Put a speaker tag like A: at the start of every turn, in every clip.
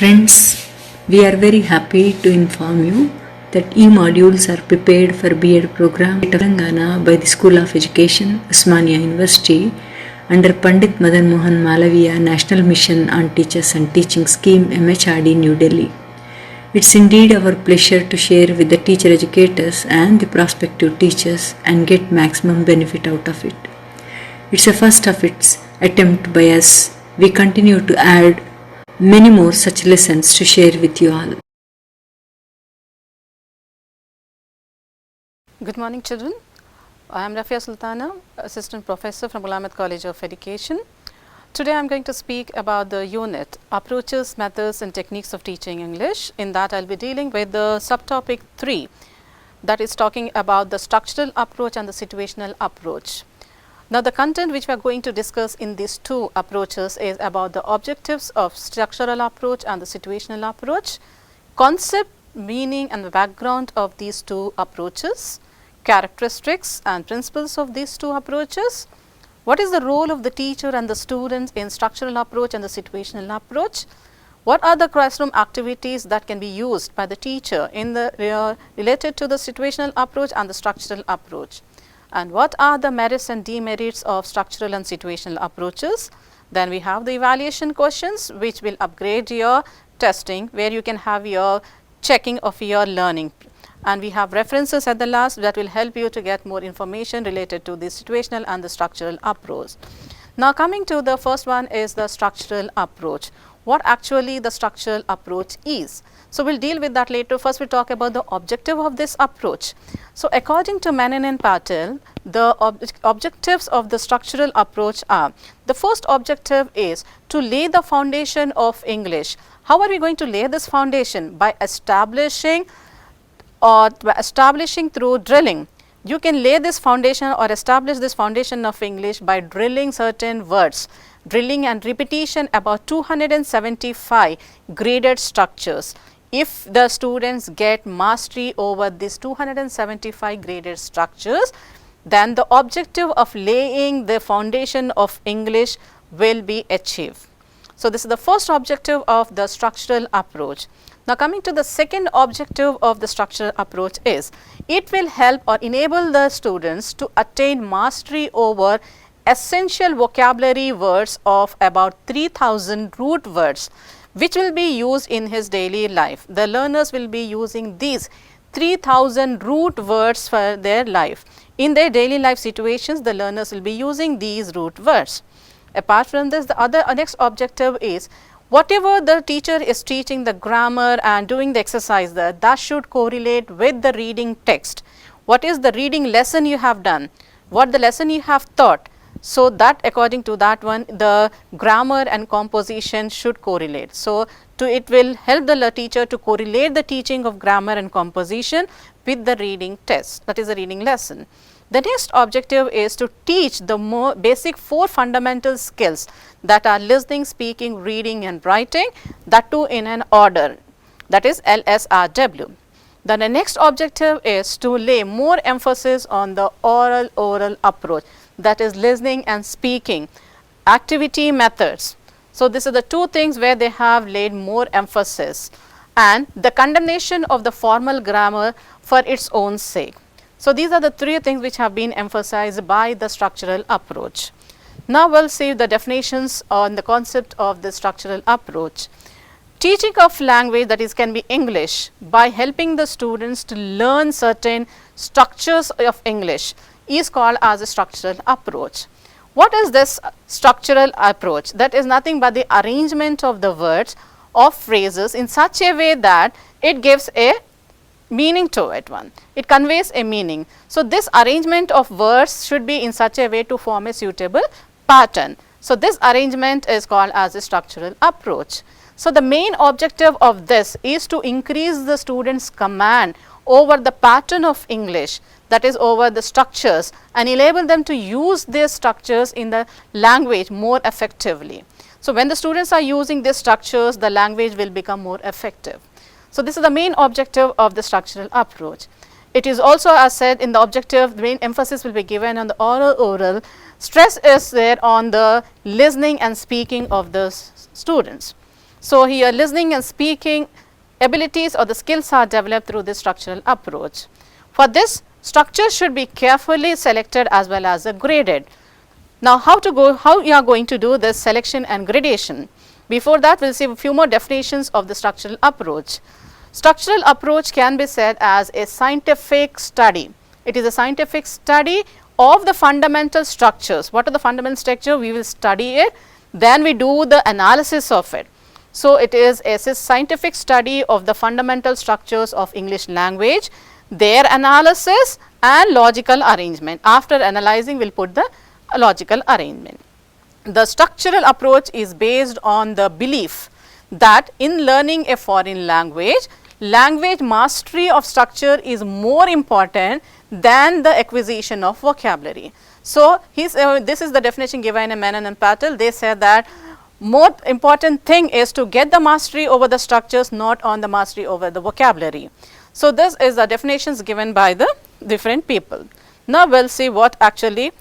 A: Friends, we are very happy to inform you that e-modules are prepared for B.Ed program at Telangana by the School of Education, Osmania University under Pandit Madan Mohan Malaviya National Mission on Teachers and Teaching Scheme MHRD New Delhi. It's indeed our pleasure to share with the teacher educators and the prospective teachers and get maximum benefit out of it. It's a first of its attempt by us. We continue to add many more such lessons to share with you all.
B: Good morning, children. I am Rafiya Sultana, Assistant Professor from Willamette College of Education. Today I am going to speak about the unit Approaches, Methods and Techniques of Teaching English. In that I will be dealing with the subtopic 3, that is talking about the structural approach and the situational approach. Now, the content which we are going to discuss in these two approaches is about the objectives of structural approach and the situational approach, concept, meaning and the background of these two approaches, characteristics and principles of these two approaches, what is the role of the teacher and the students in structural approach and the situational approach, what are the classroom activities that can be used by the teacher in the related to the situational approach and the structural approach, and what are the merits and demerits of structural and situational approaches. Then we have the evaluation questions which will upgrade your testing, where you can have your checking of your learning, and we have references at the last that will help you to get more information related to the situational and the structural approach. Now, coming to the first one is the structural approach. What actually the structural approach is. So, we will deal with that later. First, we will talk about the objective of this approach. So, according to Menon and Patel, the objectives of the structural approach are: the first objective is to lay the foundation of English. How are we going to lay this foundation? By establishing through drilling. You can lay this foundation or establish this foundation of English by drilling certain words, drilling and repetition about 275 graded structures. If the students get mastery over these 275 graded structures, then the objective of laying the foundation of English will be achieved. So, this is the first objective of the structural approach. Now, coming to the second objective of the structural approach is, it will help or enable the students to attain mastery over essential vocabulary words of about 3000 root words, which will be used in his daily life. The learners will be using these 3000 root words for their life. In their daily life situations, the learners will be using these root words. Apart from this, the next objective is, whatever the teacher is teaching, the grammar and doing the exercise there, that should correlate with the reading text. What is the reading lesson you have done? What the lesson you have taught? So, that according to that one, the grammar and composition should correlate. So, it will help the teacher to correlate the teaching of grammar and composition with the reading test, that is the reading lesson. The next objective is to teach the more basic 4 fundamental skills, that are listening, speaking, reading and writing, that too in an order, that is LSRW. Then the next objective is to lay more emphasis on the oral approach, that is listening and speaking, activity methods. So, this is the 2 things where they have laid more emphasis, and the condemnation of the formal grammar for its own sake. So, these are the 3 things which have been emphasized by the structural approach. Now, we will see the definitions on the concept of the structural approach. Teaching of language, that is can be English, by helping the students to learn certain structures of English, is called as a structural approach. What is this structural approach? That is nothing but the arrangement of the words or phrases in such a way that it gives a meaning to it one. It conveys a meaning. So, this arrangement of words should be in such a way to form a suitable pattern. So, this arrangement is called as a structural approach. So, the main objective of this is to increase the students' command over the pattern of English, that is over the structures, and enable them to use these structures in the language more effectively. So, when the students are using these structures, the language will become more effective. So, this is the main objective of the structural approach. It is also, as said in the objective, the main emphasis will be given on the oral. Stress is there on the listening and speaking of the students. So, here listening and speaking abilities or the skills are developed through this structural approach. For this, structure should be carefully selected as well as graded. Now, how you are going to do this selection and gradation? Before that, we will see a few more definitions of the structural approach. Structural approach can be said as a scientific study. It is a scientific study of the fundamental structures. What are the fundamental structure? We will study it, then we do the analysis of it. So, it is a scientific study of the fundamental structures of English language, their analysis and logical arrangement. After analyzing, we will put the logical arrangement. The structural approach is based on the belief that in learning a foreign language, language mastery of structure is more important than the acquisition of vocabulary. So, this is the definition given in Menon and Patel. They said that more important thing is to get the mastery over the structures, not on the mastery over the vocabulary. So, this is the definitions given by the different people. Now, we will see what actually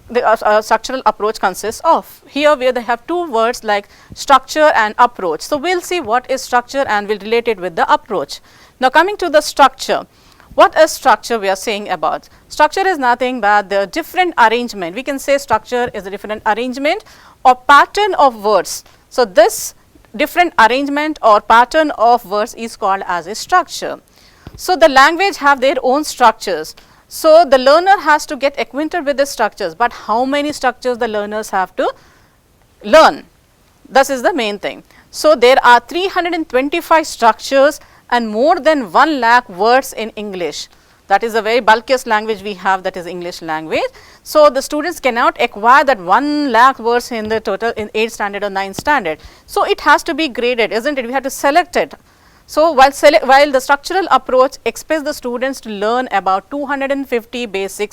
B: the structural approach consists of. Here we have two words like structure and approach. So, we will see what is structure and we will relate it with the approach. Now, coming to the structure, what is structure we are saying about? Structure is nothing but the different arrangement. We can say structure is a different arrangement or pattern of words. So, this different arrangement or pattern of words is called as a structure. So, the language have their own structures. So, the learner has to get acquainted with the structures, but how many structures the learners have to learn? This is the main thing. So, there are 325 structures and more than 1 lakh words in English. That is the very bulkiest language we have, that is English language. So, the students cannot acquire that 1 lakh words in the total in 8th standard or 9th standard. So, it has to be graded, isn't it? We have to select it. So, while the structural approach expects the students to learn about 250 basic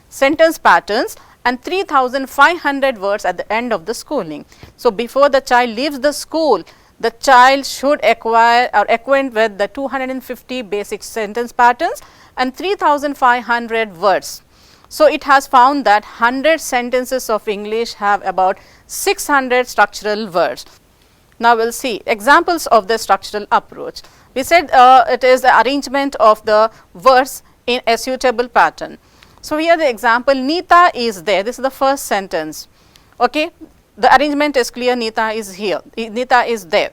B: sentence patterns and 3,500 words at the end of the schooling. So, before the child leaves the school, the child should acquire or acquaint with the 250 basic sentence patterns and 3,500 words. So, it has found that 100 sentences of English have about 600 structural words. Now, we will see examples of the structural approach. We said it is the arrangement of the words in a suitable pattern. So, here the example, Nita is there. This is the first sentence. Okay. The arrangement is clear, Nita is here, Nita is there.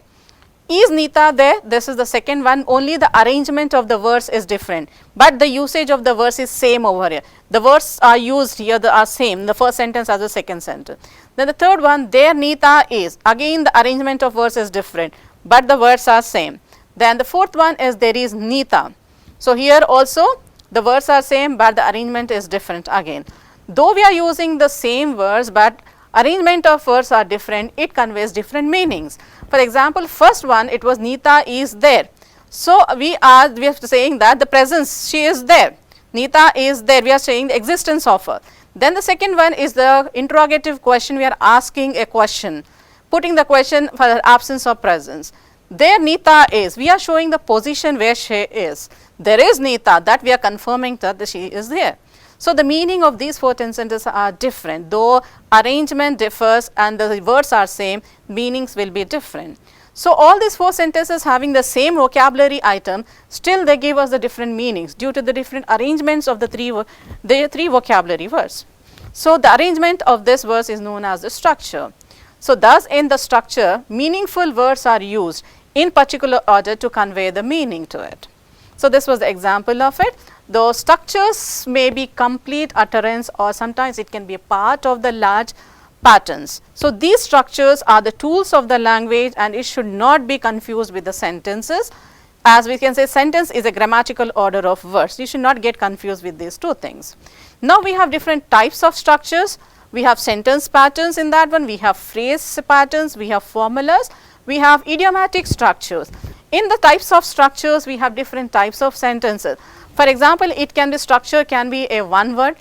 B: Is Nita there? This is the second one, only the arrangement of the words is different, but the usage of the words is same over here. The words are used here, they are same, the first sentence as the second sentence. Then the third one, there Nita is, again the arrangement of words is different, but the words are same. Then the fourth one is there is Nita. So, here also the words are same, but the arrangement is different again. Though we are using the same words, but arrangement of words are different, it conveys different meanings. For example, first one, it was Nita is there. So, we are saying that the presence, she is there, Nita is there, we are saying the existence of her. Then the second one is the interrogative question, we are asking a question, putting the question for the absence of presence. There Nita is, we are showing the position where she is. There is Nita, that we are confirming that she is there. So, the meaning of these 4 sentences are different, though arrangement differs and the words are same, meanings will be different. So, all these 4 sentences having the same vocabulary item, still they give us the different meanings due to the different arrangements of the three vocabulary words. So, the arrangement of this verse is known as the structure. So, thus in the structure, meaningful words are used in particular order to convey the meaning to it. So, this was the example of it. Though structures may be complete utterance or sometimes it can be a part of the large patterns. So, these structures are the tools of the language and it should not be confused with the sentences. As we can say, sentence is a grammatical order of words. You should not get confused with these two things. Now, we have different types of structures. We have sentence patterns in that one, we have phrase patterns, we have formulas, we have idiomatic structures. In the types of structures, we have different types of sentences. For example, it can be structure can be a 1 word,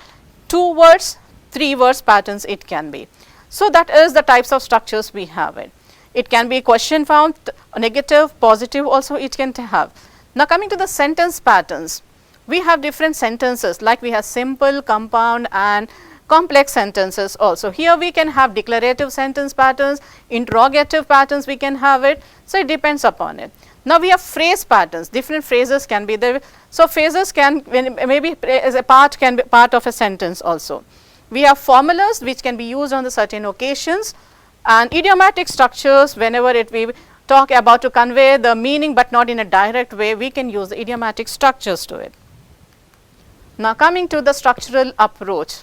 B: 2 words, 3 words patterns it can be. So, that is the types of structures we have it. It can be question form, negative, positive also it can have. Now, coming to the sentence patterns, we have different sentences like we have simple, compound and complex sentences also. Here we can have declarative sentence patterns, interrogative patterns we can have it. So, it depends upon it. Now, we have phrase patterns, different phrases can be there. So, phrases can maybe as a part can be part of a sentence also. We have formulas which can be used on the certain occasions, and idiomatic structures whenever we talk about to convey the meaning but not in a direct way, we can use the idiomatic structures to it. Now, coming to the structural approach,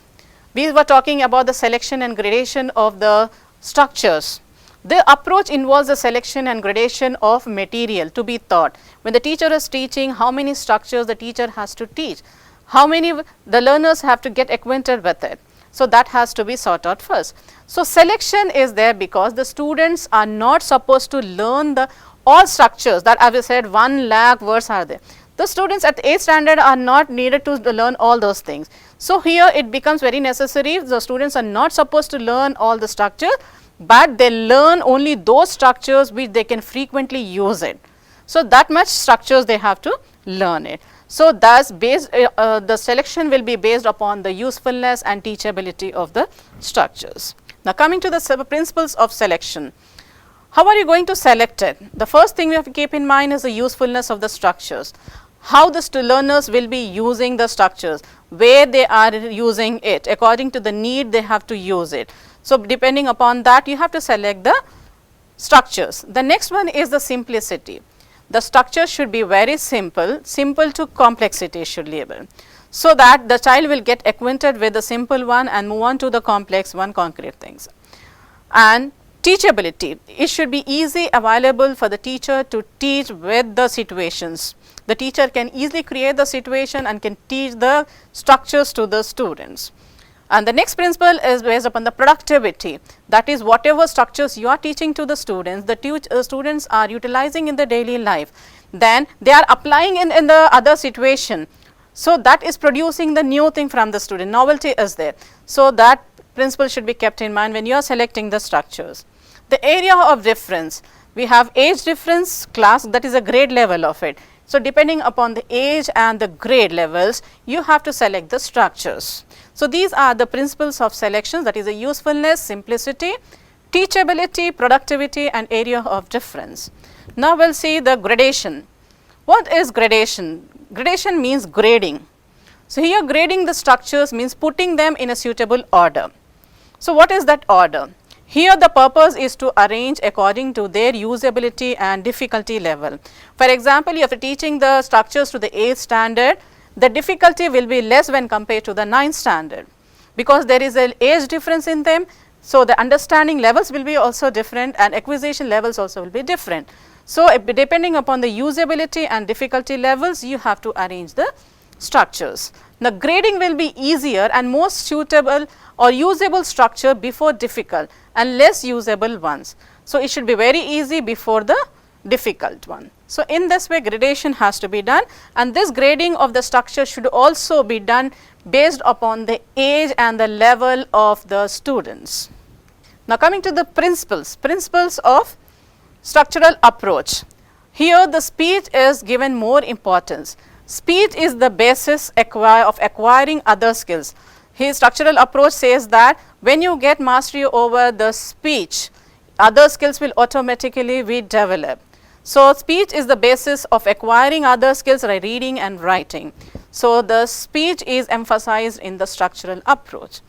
B: we were talking about the selection and gradation of the structures. The approach involves the selection and gradation of material to be taught. When the teacher is teaching, how many structures the teacher has to teach, how many the learners have to get acquainted with it. So, that has to be sought out first. So, selection is there because the students are not supposed to learn the all structures that, as I said, 1 lakh words are there. The students at the 8th standard are not needed to learn all those things. So, here it becomes very necessary, the students are not supposed to learn all the structure, but they learn only those structures which they can frequently use it. So, that much structures they have to learn it. So, thus based the selection will be based upon the usefulness and teachability of the structures. Now, coming to the principles of selection. How are you going to select it? The first thing we have to keep in mind is the usefulness of the structures. How the learners will be using the structures, where they are using it, according to the need they have to use it. So, depending upon that you have to select the structures. The next one is the simplicity. The structure should be very simple, simple to complexity should label, so that the child will get acquainted with the simple one and move on to the complex one, concrete things. And teachability, it should be easy available for the teacher to teach with the situations. The teacher can easily create the situation and can teach the structures to the students. And the next principle is based upon the productivity, that is whatever structures you are teaching to the students, the students are utilizing in the daily life, then they are applying in the other situation. So, that is producing the new thing from the student, novelty is there. So, that principle should be kept in mind when you are selecting the structures. The area of difference, we have age difference, class, that is a grade level of it. So, depending upon the age and the grade levels, you have to select the structures. So, these are the principles of selection, that is the usefulness, simplicity, teachability, productivity and area of difference. Now, we will see the gradation. What is gradation? Gradation means grading. So, here grading the structures means putting them in a suitable order. So, what is that order? Here the purpose is to arrange according to their usability and difficulty level. For example, if you are teaching the structures to the 8th standard, the difficulty will be less when compared to the 9th standard, because there is an age difference in them. So, the understanding levels will be also different and acquisition levels also will be different. So, depending upon the usability and difficulty levels, you have to arrange the structures. Now, grading will be easier and most suitable or usable structure before difficult and less usable ones. So, it should be very easy before the difficult one. So, in this way gradation has to be done, and this grading of the structure should also be done based upon the age and the level of the students. Now, coming to the principles of structural approach. Here the speech is given more importance. Speech is the basis of acquiring other skills. His structural approach says that when you get mastery over the speech, other skills will automatically be developed. So, speech is the basis of acquiring other skills like reading and writing. So, the speech is emphasized in the structural approach.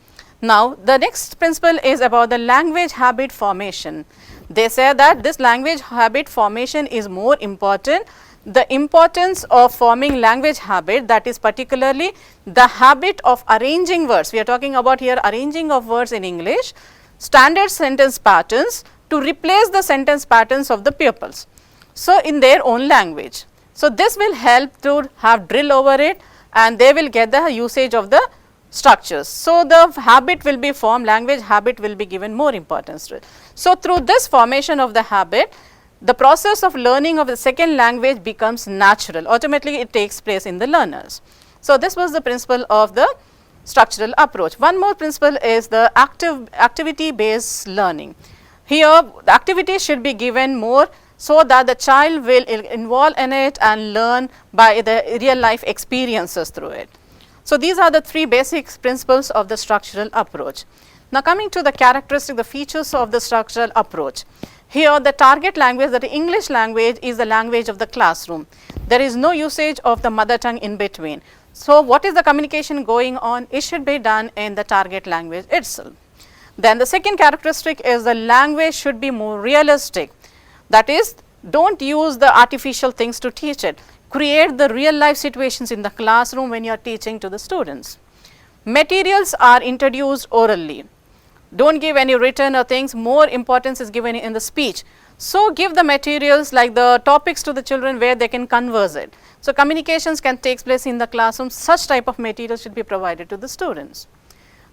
B: Now, the next principle is about the language habit formation. They say that this language habit formation is more important. The importance of forming language habit, that is particularly the habit of arranging words. We are talking about here arranging of words in English, standard sentence patterns to replace the sentence patterns of the pupils. So, in their own language. So, this will help to have drill over it and they will get the usage of the structures. So, the habit will be formed, language habit will be given more importance to it. So, through this formation of the habit, the process of learning of the second language becomes natural, automatically it takes place in the learners. So, this was the principle of the structural approach. One more principle is the activity based learning. Here the activity should be given more so that the child will involve in it and learn by the real life experiences through it. So, these are the three basic principles of the structural approach. Now, coming to the characteristic, the features of the structural approach. Here the target language, that English language, is the language of the classroom. There is no usage of the mother tongue in between. So, what is the communication going on? It should be done in the target language itself. Then the second characteristic is the language should be more realistic. That is, don't use the artificial things to teach it. Create the real life situations in the classroom when you are teaching to the students. Materials are introduced orally. Don't give any written or things, more importance is given in the speech. So, give the materials like the topics to the children where they can converse it. So, communications can take place in the classroom, such type of materials should be provided to the students.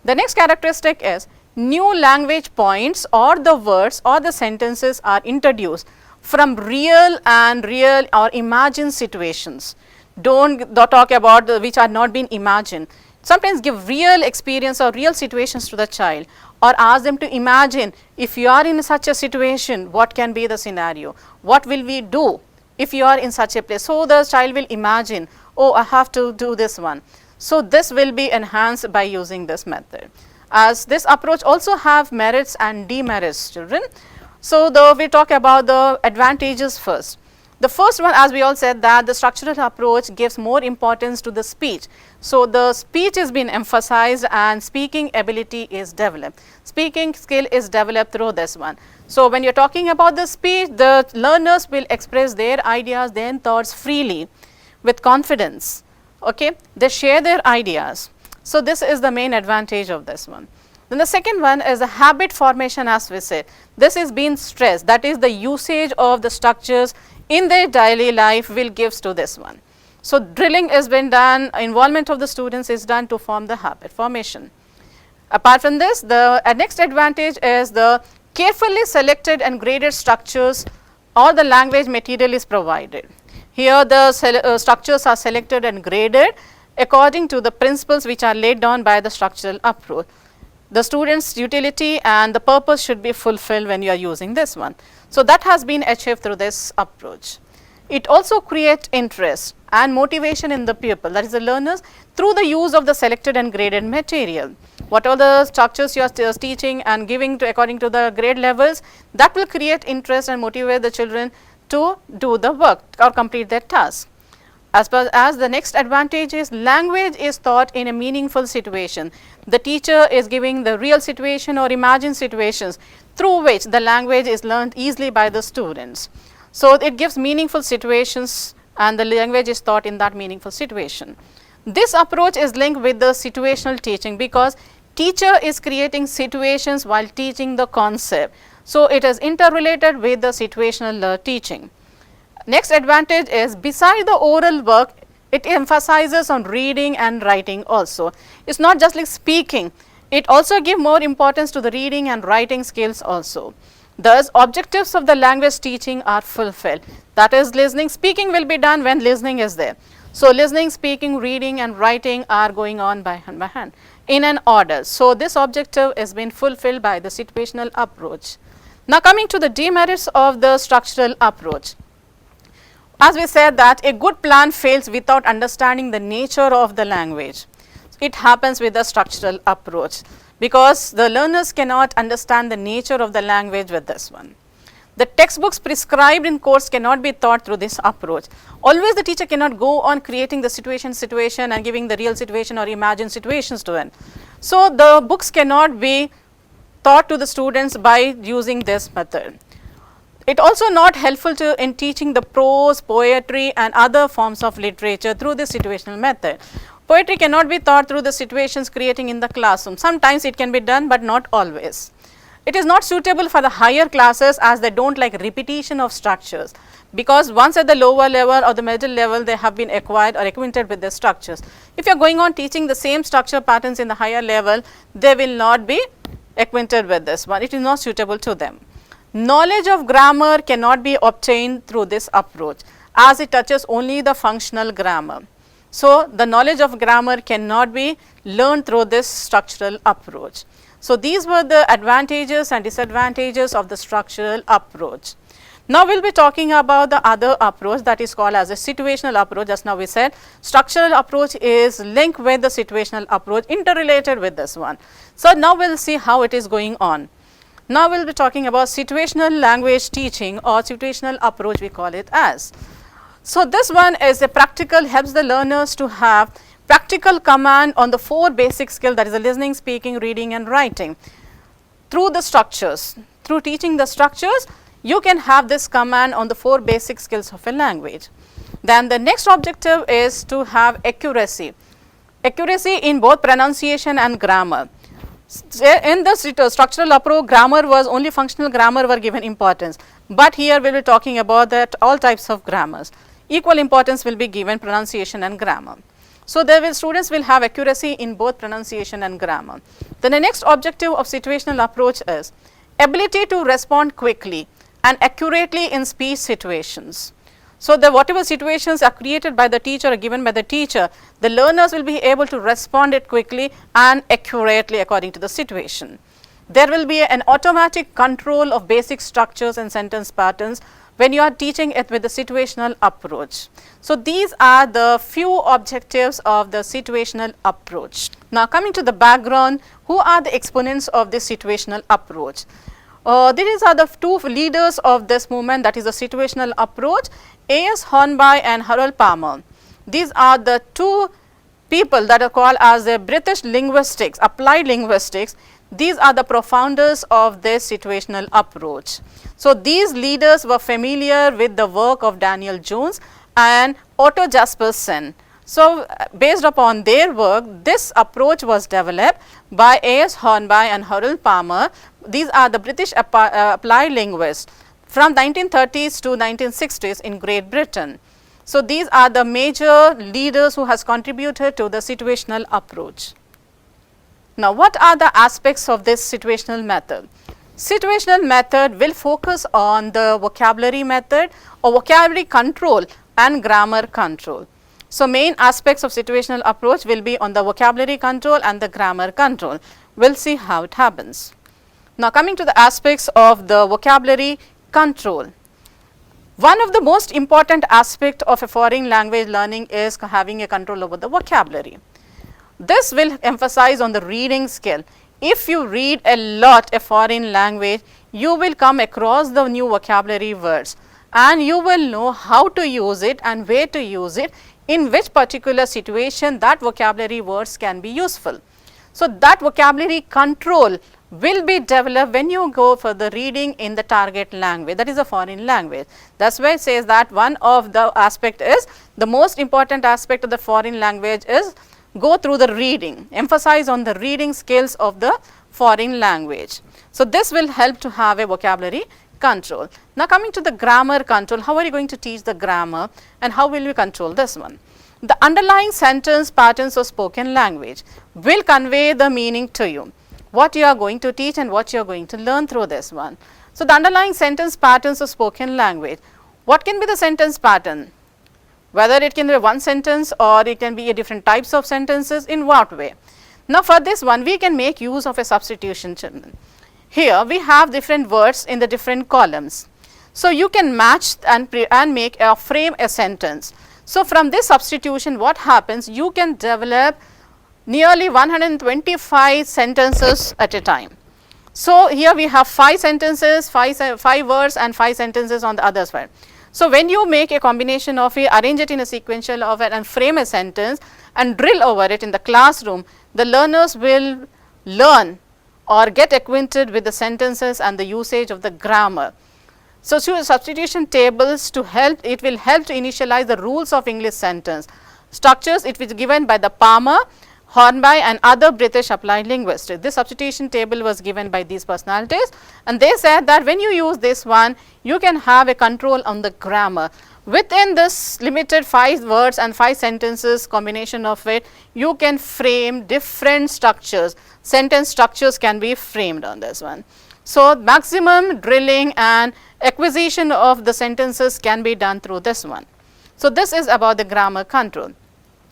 B: The next characteristic is new language points or the words or the sentences are introduced from real or imagined situations. Don't talk about which are not being imagined. Sometimes give real experience or real situations to the child, or ask them to imagine, if you are in such a situation, what can be the scenario? What will we do if you are in such a place? So, the child will imagine, oh, I have to do this one. So, this will be enhanced by using this method. As this approach also have merits and demerits, children. So, we talk about the advantages first. The first one, as we all said, that the structural approach gives more importance to the speech. So, the speech is being emphasized and speaking ability is developed. Speaking skill is developed through this one. So, when you are talking about the speech, the learners will express their ideas, their thoughts freely with confidence. Okay? They share their ideas. So, this is the main advantage of this one. Then the second one is the habit formation, as we said. This is being stressed, that is the usage of the structures in their daily life will gives to this one. So, drilling has been done, involvement of the students is done to form the habit formation. Apart from this, the next advantage is the carefully selected and graded structures or the language material is provided. Here the structures are selected and graded according to the principles which are laid down by the structural approach. The students' utility and the purpose should be fulfilled when you are using this one. So, that has been achieved through this approach. It also creates interest and motivation in the pupil, that is the learners, through the use of the selected and graded material. What are the structures you are teaching and giving to according to the grade levels, that will create interest and motivate the children to do the work or complete their task. As far as the next advantage is, language is taught in a meaningful situation. The teacher is giving the real situation or imagined situations through which the language is learned easily by the students. So, it gives meaningful situations and the language is taught in that meaningful situation. This approach is linked with the situational teaching because teacher is creating situations while teaching the concept. So, it is interrelated with the situational teaching. Next advantage is, beside the oral work, it emphasizes on reading and writing also. It is not just like speaking, it also gives more importance to the reading and writing skills also. Thus, objectives of the language teaching are fulfilled. That is, listening, speaking will be done when listening is there. So, listening, speaking, reading and writing are going on by hand in an order. So, this objective is being fulfilled by the situational approach. Now, coming to the demerits of the structural approach. As we said that a good plan fails without understanding the nature of the language. It happens with the structural approach because the learners cannot understand the nature of the language with this one. The textbooks prescribed in course cannot be taught through this approach. Always the teacher cannot go on creating the situation and giving the real situation or imagined situations to them. So, the books cannot be taught to the students by using this method. It also not helpful in teaching the prose, poetry and other forms of literature through this situational method. Poetry cannot be taught through the situations creating in the classroom. Sometimes it can be done, but not always. It is not suitable for the higher classes as they don't like repetition of structures, because once at the lower level or the middle level they have been acquired or acquainted with the structures. If you are going on teaching the same structure patterns in the higher level, they will not be acquainted with this one. It is not suitable to them. Knowledge of grammar cannot be obtained through this approach as it touches only the functional grammar. So, the knowledge of grammar cannot be learned through this structural approach. So, these were the advantages and disadvantages of the structural approach. Now we will be talking about the other approach, that is called as a situational approach. Just now we said structural approach is linked with the situational approach, interrelated with this one. So now we will see how it is going on. Now we will be talking about situational language teaching, or situational approach we call it as. So this one is a practical, helps the learners to have practical command on the 4 basic skills, that is the listening, speaking, reading and writing, through the structures. Through teaching the structures, you can have this command on the 4 basic skills of a language. Then the next objective is to have accuracy. Accuracy in both pronunciation and grammar. In the structural approach, grammar was only functional grammar were given importance, but here we will be talking about that all types of grammars. Equal importance will be given pronunciation and grammar. So students will have accuracy in both pronunciation and grammar. Then the next objective of situational approach is ability to respond quickly and accurately in speech situations. So whatever situations are created by the teacher or given by the teacher, the learners will be able to respond it quickly and accurately according to the situation. There will be an automatic control of basic structures and sentence patterns when you are teaching it with the situational approach. So these are the few objectives of the situational approach. Now coming to the background, who are the exponents of this situational approach? These are the 2 leaders of this movement, that is the situational approach, A.S. Hornby and Harold Palmer. These are the 2 people that are called as the British linguistics, applied linguistics. These are the profounders of this situational approach. So these leaders were familiar with the work of Daniel Jones and Otto Jaspersen. So based upon their work, this approach was developed by A.S. Hornby and Harold Palmer. These are the British applied linguists from 1930s to 1960s in Great Britain. So these are the major leaders who has contributed to the situational approach. Now what are the aspects of this situational method? Situational method will focus on the vocabulary method or vocabulary control and grammar control. So main aspects of situational approach will be on the vocabulary control and the grammar control. We will see how it happens. Now coming to the aspects of the vocabulary control. One of the most important aspect of a foreign language learning is having a control over the vocabulary. This will emphasize on the reading skill. If you read a lot a foreign language, you will come across the new vocabulary words and you will know how to use it and where to use it, in which particular situation that vocabulary words can be useful. So that vocabulary control will be developed when you go for the reading in the target language, that is a foreign language. That's why it says that one of the aspect is, the most important aspect of the foreign language is go through the reading, emphasize on the reading skills of the foreign language. So this will help to have a vocabulary control. Now coming to the grammar control, how are you going to teach the grammar and how will you control this one? The underlying sentence patterns of spoken language will convey the meaning to you, what you are going to teach and what you are going to learn through this one. So the underlying sentence patterns of spoken language, what can be the sentence pattern? Whether it can be one sentence or it can be a different types of sentences, in what way? Now for this one we can make use of a substitution, children. Here we have different words in the different columns. So you can match and make a frame a sentence. So from this substitution what happens, you can develop nearly 125 sentences at a time. So here we have 5 sentences, 5 words and 5 sentences on the other side. So when you make a combination of it, arrange it in a sequential order and frame a sentence and drill over it in the classroom, the learners will learn or get acquainted with the sentences and the usage of the grammar. So substitution tables to help, it will help to initialize the rules of English sentence. Structures, it was given by the Palmer, Hornby and other British applied linguists. This substitution table was given by these personalities and they said that when you use this one, you can have a control on the grammar. Within this limited 5 words and 5 sentences combination of it, you can frame different structures. Sentence structures can be framed on this one. So maximum drilling and acquisition of the sentences can be done through this one. So this is about the grammar control.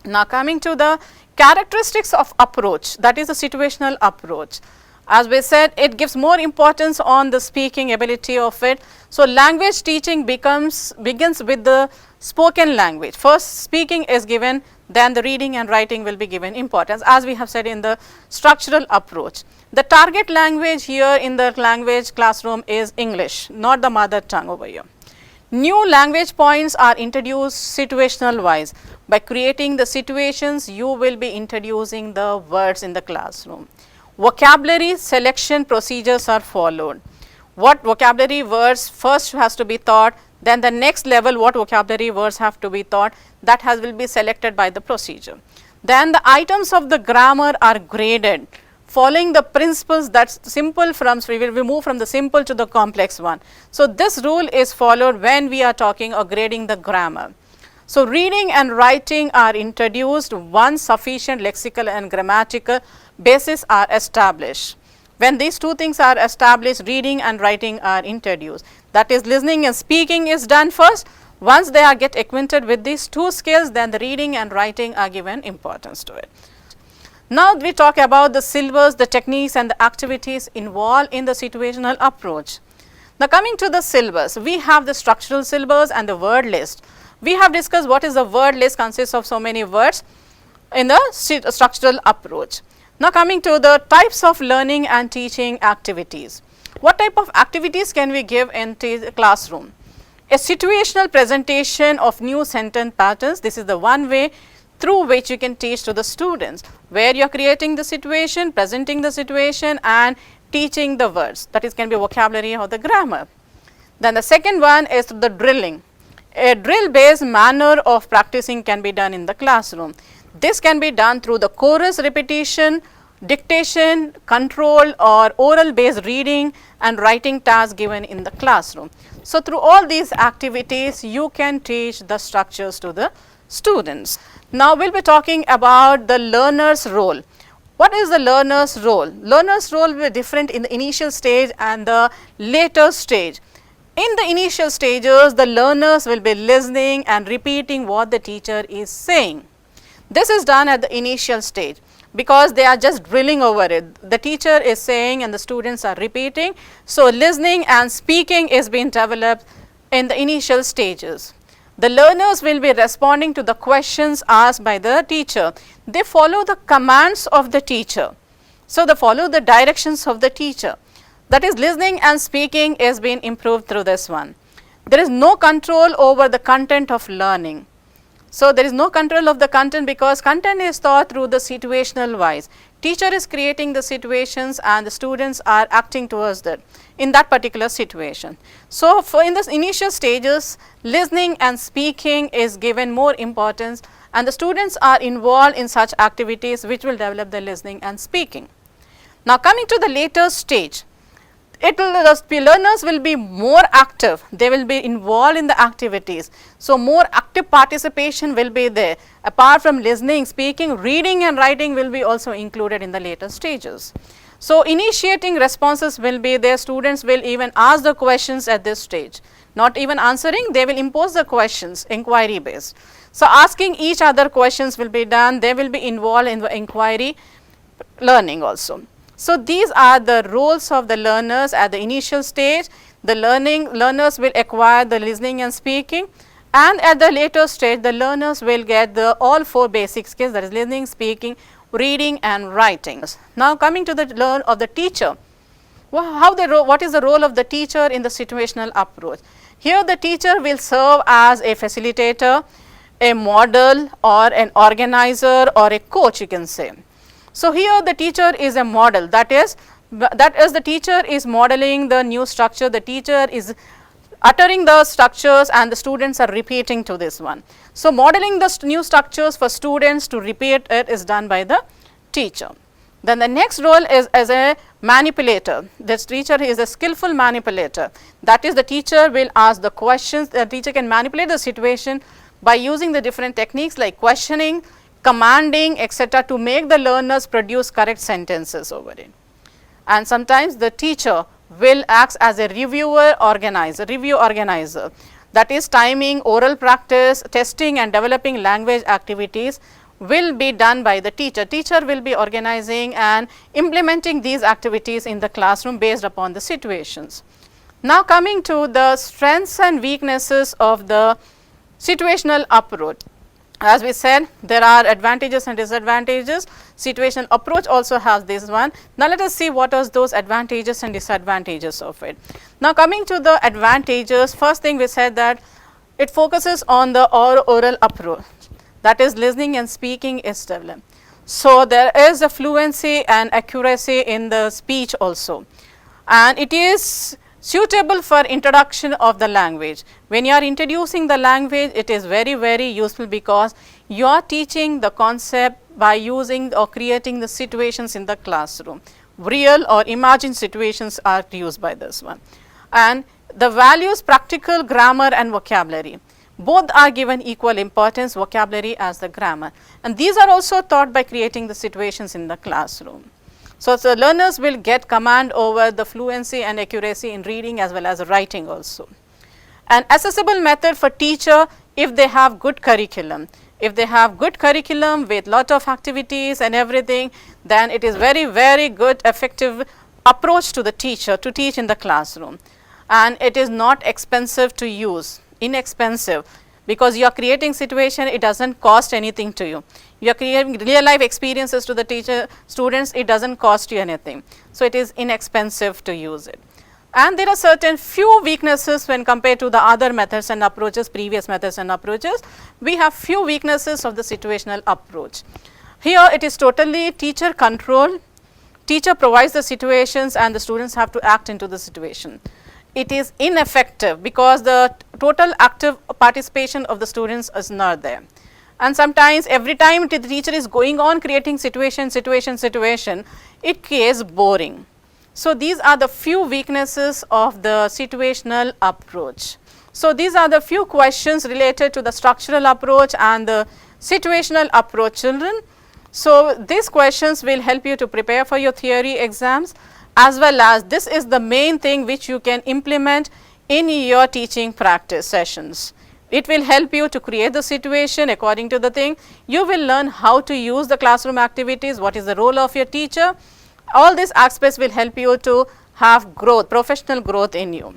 B: Now coming to the characteristics of approach, that is the situational approach. As we said, it gives more importance on the speaking ability of it. So, language teaching begins with the spoken language. First speaking is given, then the reading and writing will be given importance, as we have said in the structural approach. The target language here in the language classroom is English, not the mother tongue over here. New language points are introduced situational wise. By creating the situations, you will be introducing the words in the classroom. Vocabulary selection procedures are followed. What vocabulary words first has to be taught, then the next level what vocabulary words have to be taught, that will be selected by the procedure. Then the items of the grammar are graded following the principles that simple from, we will move from the simple to the complex one. So, this rule is followed when we are talking or grading the grammar. So, reading and writing are introduced once sufficient lexical and grammatical basis are established. When these two things are established, reading and writing are introduced. That is, listening and speaking is done first. Once they are get acquainted with these two skills, then the reading and writing are given importance to it. Now, we talk about the syllabus, the techniques and the activities involved in the situational approach. Now, coming to the syllabus, we have the structural syllabus and the word list. We have discussed what is the word list, consists of so many words in the structural approach. Now, coming to the types of learning and teaching activities. What type of activities can we give in the classroom? A situational presentation of new sentence patterns. This is the one way through which you can teach to the students, where you are creating the situation, presenting the situation and teaching the words, that is can be vocabulary or the grammar. Then the second one is the drilling. A drill based manner of practicing can be done in the classroom. This can be done through the chorus repetition, dictation, control or oral based reading and writing tasks given in the classroom. So, through all these activities you can teach the structures to the students. Now, we will be talking about the learner's role. What is the learner's role? Learner's role will be different in the initial stage and the later stage. In the initial stages, the learners will be listening and repeating what the teacher is saying. This is done at the initial stage because they are just drilling over it. The teacher is saying and the students are repeating. So, listening and speaking is being developed in the initial stages. The learners will be responding to the questions asked by the teacher. They follow the commands of the teacher. So, they follow the directions of the teacher. That is, listening and speaking is being improved through this one. There is no control over the content of learning. So, there is no control of the content because content is taught through the situational wise. Teacher is creating the situations and the students are acting towards that in that particular situation. So, for in the initial stages, listening and speaking is given more importance and the students are involved in such activities which will develop the listening and speaking. Now, coming to the later stage, the learners will be more active, they will be involved in the activities. So, more active participation will be there. Apart from listening, speaking, reading and writing will be also included in the later stages. So, initiating responses will be there, students will even ask the questions at this stage, not even answering, they will impose the questions, inquiry based. So, asking each other questions will be done, they will be involved in the inquiry learning also. So, these are the roles of the learners at the initial stage. The learners will acquire the listening and speaking, and at the later stage the learners will get the all four basic skills, that is listening, speaking, reading and writing. Now, coming to the learn of the teacher, what is the role of the teacher in the situational approach? Here the teacher will serve as a facilitator, a model or an organizer or a coach, you can say. So, here the teacher is a model, that is the teacher is modeling the new structure, the teacher is uttering the structures and the students are repeating to this one. So, modeling the new structures for students to repeat it is done by the teacher. Then the next role is as a manipulator. This teacher is a skillful manipulator, that is the teacher will ask the questions, the teacher can manipulate the situation by using the different techniques like questioning, commanding, etc., to make the learners produce correct sentences over it. And sometimes the teacher will act as a review organizer, that is timing, oral practice, testing and developing language activities will be done by the teacher. Teacher will be organizing and implementing these activities in the classroom based upon the situations. Now coming to the strengths and weaknesses of the situational approach. As we said, there are advantages and disadvantages. Situational approach also has this one. Now let us see what are those advantages and disadvantages of it. Now coming to the advantages, first thing we said that it focuses on the oral approach, that is listening and speaking is developed. So there is a fluency and accuracy in the speech also, and it is suitable for introduction of the language. When you are introducing the language, it is very useful because you are teaching the concept by using or creating the situations in the classroom. Real or imagined situations are used by this one. And the values practical, grammar and vocabulary. Both are given equal importance, vocabulary as the grammar. And these are also taught by creating the situations in the classroom. So, the learners will get command over the fluency and accuracy in reading as well as writing also. An accessible method for teacher if they have good curriculum. If they have good curriculum with lot of activities and everything, then it is very good effective approach to the teacher to teach in the classroom. And it is not expensive to use, inexpensive, because you are creating situation, it does not cost anything to you. You are creating real life experiences to the teacher, students, it does not cost you anything. So, it is inexpensive to use it. And there are certain few weaknesses when compared to the other methods and approaches, previous methods and approaches. We have few weaknesses of the situational approach. Here it is totally teacher control. Teacher provides the situations and the students have to act into the situation. It is ineffective because the total active participation of the students is not there. And sometimes every time the teacher is going on creating situation, it gets boring. So, these are the few weaknesses of the situational approach. So, these are the few questions related to the structural approach and the situational approach, children. So, these questions will help you to prepare for your theory exams, as well as this is the main thing which you can implement in your teaching practice sessions. It will help you to create the situation according to the thing. You will learn how to use the classroom activities, what is the role of your teacher. All these aspects will help you to have growth, professional growth in you.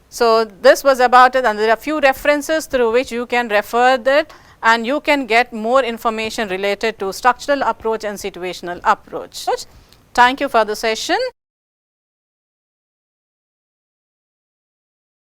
B: So, this was about it, and there are few references through which you can refer that, and you can get more information related to structural approach and situational approach. Thank you for the session.